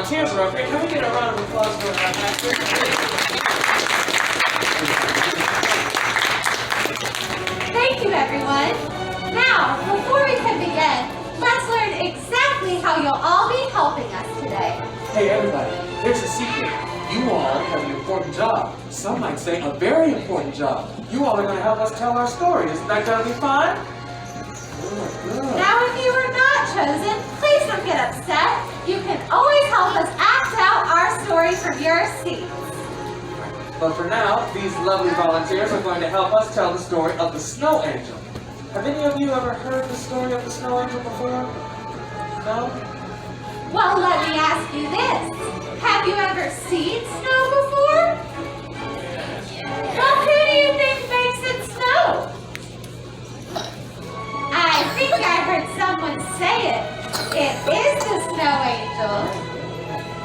volunteers are up here. Can we get a round of applause for our actors? Thank you, everyone. Now, before we can begin, let's learn exactly how you'll all be helping us today. Hey, everybody, here's a secret. You all have an important job. Some might say a very important job. You all are going to help us tell our story. Isn't that going to be fun? Good. Now, if you were not chosen, please don't get upset. You can always help us act out our story from your seats. But for now, these lovely volunteers are going to help us tell the story of the Snow Angel. Have any of you ever heard the story of the Snow Angel before? No? Well, let me ask you this. Have you ever seen snow before? Well, who do you think makes it snow? I think I heard someone say it. It is the Snow Angel.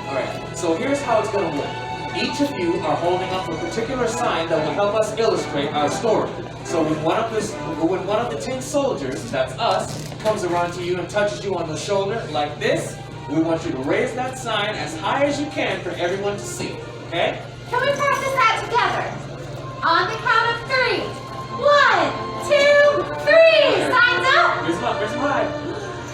Alright, so here's how it's going to work. Each of you are holding up a particular sign that will help us illustrate our story. So when one of the tin soldiers, that's us, comes around to you and touches you on the shoulder like this, we want you to raise that sign as high as you can for everyone to see, okay? Can we practice that together? On the count of 3. 1, 2, 3. Signs up. Raise them high.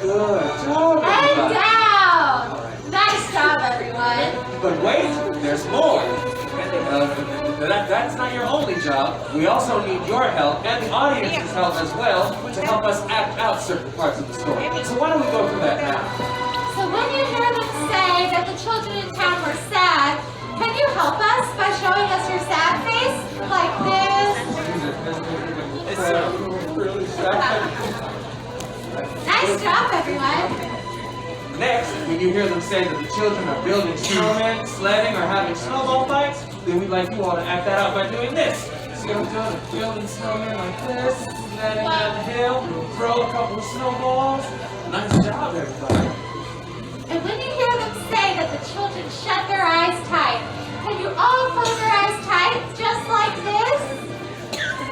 Good job, And everybody. down. Alright. Nice job, everyone. But wait, there's more. That's not your only job. We also need your help and the audience's help as well to help us act out certain parts of the story. So why don't we go through that now? So when you hear them say that the children in town were sad, can you help us by showing us your sad face? Like this. Really sad. Nice job, everyone. Next, when you hear them say that the children are building snowmen, sledding, or having snowball fights, then we'd like you all to act that out by doing this. See what I'm doing? Building snowmen like this, sledding down the hill, throw a couple of snowballs. Nice job, everybody. And when you hear them say that the children shut their eyes tight, can you all close your eyes tight, just like this?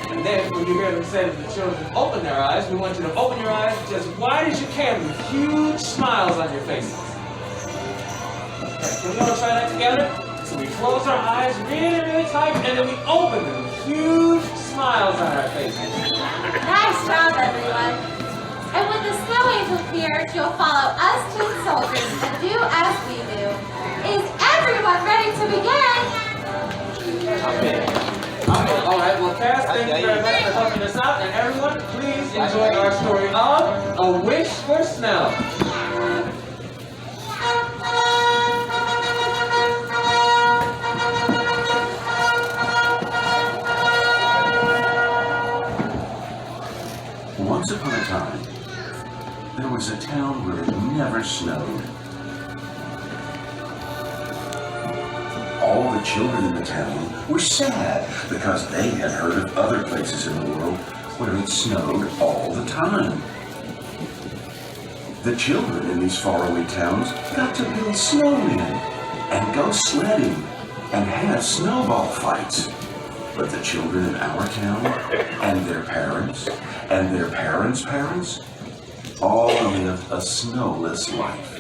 And then, when you hear them say that the children open their eyes, we want you to open your eyes just wide as you can with huge smiles on your faces. Okay, can we all try that together? So we close our eyes really, really tight, and then we open them with huge smiles on our faces. Nice job, everyone. And when the Snow Angel appears, you'll follow us tin soldiers and do as we do. Is everyone ready to begin? Okay. All right, well, Cass, thank you very much for helping us out, and everyone, please enjoy our story of A Wish for Snow. Once upon a time, there was a town where it never snowed. All the children in the town were sad because they had heard of other places in the world where it snowed all the time. The children in these faraway towns got to build snowmen and go sledding and have snowball fights. But the children in our town and their parents and their parents' parents all lived a snowless life.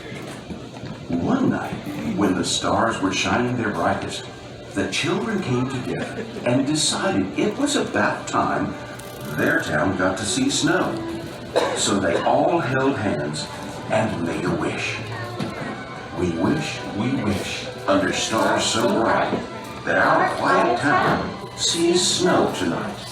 One night, when the stars were shining their brightest, the children came together and decided it was about time their town got to see snow. So they all held hands and made a wish. We wish, under stars so bright, that our quiet town sees snow tonight.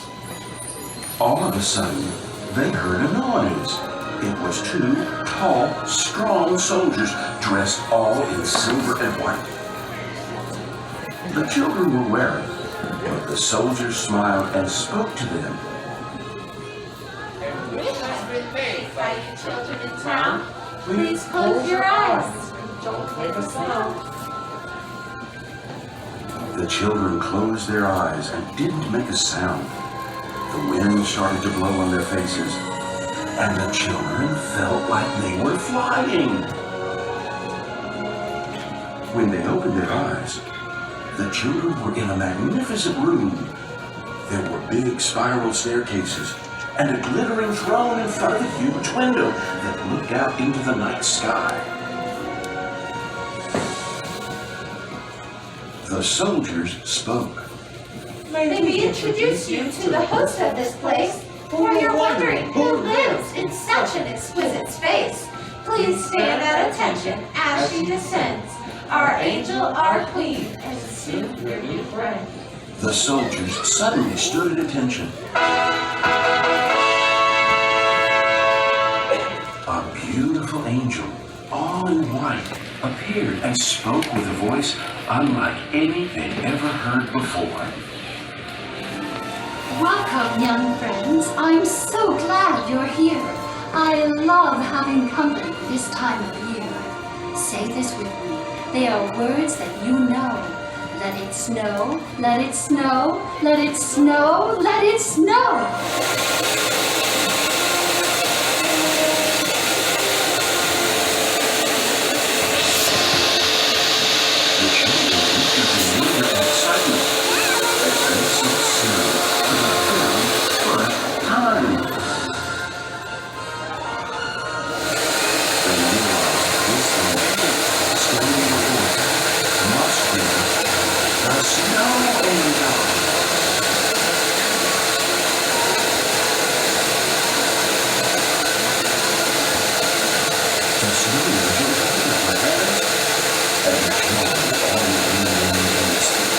All of a sudden, they heard a noise. It was 2 tall, strong soldiers dressed all in silver and white. The children were wary, but the soldiers smiled and spoke to them. Wish has been made by you children in town. Please close your eyes. Don't make a sound. The children closed their eyes and didn't make a sound. The wind started to blow on their faces, and the children felt like they were flying. When they opened their eyes, the children were in a magnificent room. There were big spiral staircases and a glittering throne in front of a huge window that looked out into the night sky. The soldiers spoke. May we introduce you to the host of this place, for you're wondering who lives in such an exquisite space. Please stand at attention as she descends, our angel, our queen, and soon your new friend. The soldiers suddenly stood at attention. A beautiful angel, all in white, appeared and spoke with a voice unlike any they'd ever heard before. Welcome, young friends. I'm so glad you're here. I love having company this time of year. Say this with me. They are words that you know. Let it snow, let it snow, let it snow, let it snow. The children entered in eager excitement as they saw snow for the very first time. They realized this angel standing before them must be the snow angel. The snow angel opened her hands, and the children all leaned in unison.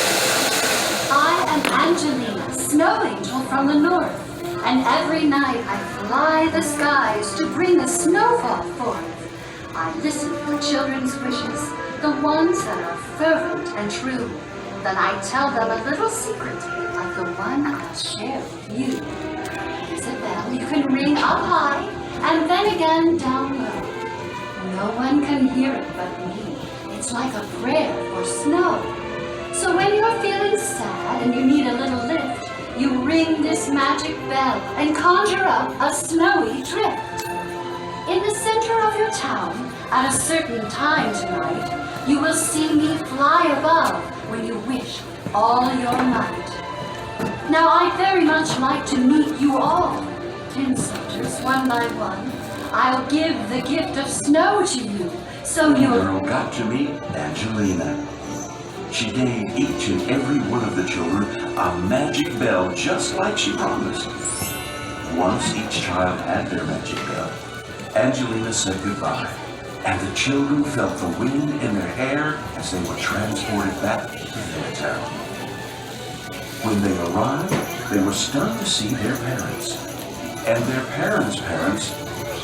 I am Angelina, snow angel from the north, and every night I fly the skies to bring the snowfall forth. I listen for children's wishes, the ones that are fervent and true. Then I tell them a little secret, like the one I'll share with you. It's a bell you can ring up high, and then again down low. No one can hear it but me. It's like a prayer for snow. So when you're feeling sad and you need a little lift, you ring this magic bell and conjure up a snowy drift. In the center of your town, at a certain time tonight, you will see me fly above when you wish with all your might. Now I'd very much like to meet you all, tin soldiers, one by one. I'll give the gift of snow to you, so The you'll... girl got to meet Angelina. She gave each and every one of the children a magic bell just like she promised. Once each child had their magic bell, Angelina said goodbye, and the children felt the wind in their hair as they were transported back to their town. When they arrived, they were stunned to see their parents, and their parents' parents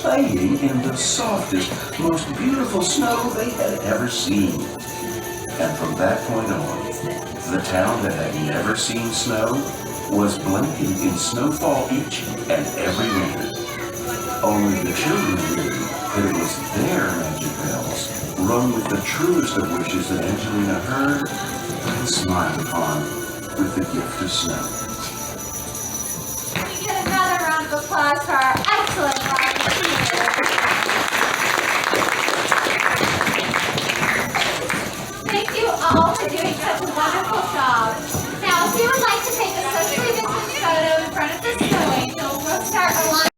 playing in the softest, most beautiful snow they had ever seen. And from that point on, the town that had never seen snow was blanketed in snowfall each and every winter. Only the children knew that it was their magic bells, rung with the truest of wishes that Angelina heard and smiled upon with the gift of snow. We get another round of applause for our excellent